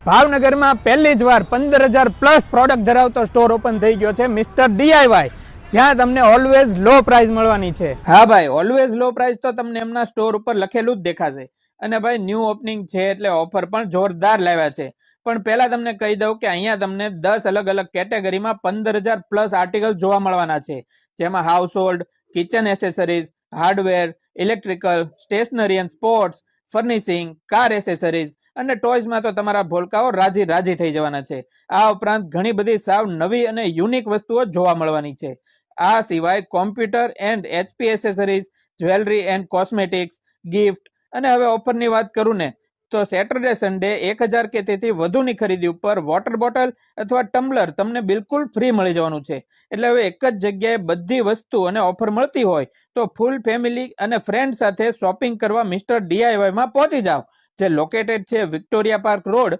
ભાવનગરમાં પહેલી જ વાર 15,000 પ્લસ પ્રોડક્ટ ધરાવતો સ્ટોર ઓપન થઈ ગયો છે મિસ્ટર ડીઆઈવાય, જ્યાં તમને ઓલવેઝ લો પ્રાઇસ મળવાની છે. હા ભાઈ, ઓલવેઝ લો પ્રાઇસ તો તમને એમના સ્ટોર ઉપર લખેલું જ દેખાશે. અને ભાઈ ન્યૂ ઓપનિંગ છે એટલે ઓફર પણ જોરદાર લાવ્યા છે. પણ પહેલા તમને કહી દઉં કે અહીંયા તમને 10 અલગ અલગ કેટેગરીમાં 15,000 પ્લસ આર્ટિકલ જોવા મળવાના છે, જેમાં household, kitchen accessories, hardware, electrical, stationery and sports, furnishing, car accessories અને ટોયઝમાં તો તમારા ભોલકાઓ રાજી રાજી થઈ જવાના છે. આ ઉપરાંત ઘણી બધી સાવ નવી અને યુનિક વસ્તુઓ જોવા મળવાની છે. આ સિવાય computer and HP accessories, jewellery and cosmetics, gift અને હવે ઓફરની વાત કરું ને તો સેટરડે સન્ડે 1,000 કે તેથી વધુની ખરીદી ઉપર વોટર બોટલ અથવા ટમ્બલર તમને બિલકુલ ફ્રી મળી જવાનું છે. એટલે હવે એક જ જગ્યાએ બધી વસ્તુ અને ઓફર મળતી હોય તો ફૂલ ફેમિલી અને ફ્રેન્ડ સાથે શોપિંગ કરવા મિસ્ટર ડીઆઈવાય માં પહોંચી જાઓ, જે લોકેટેડ છે વિક્ટોરિયા પાર્ક રોડ,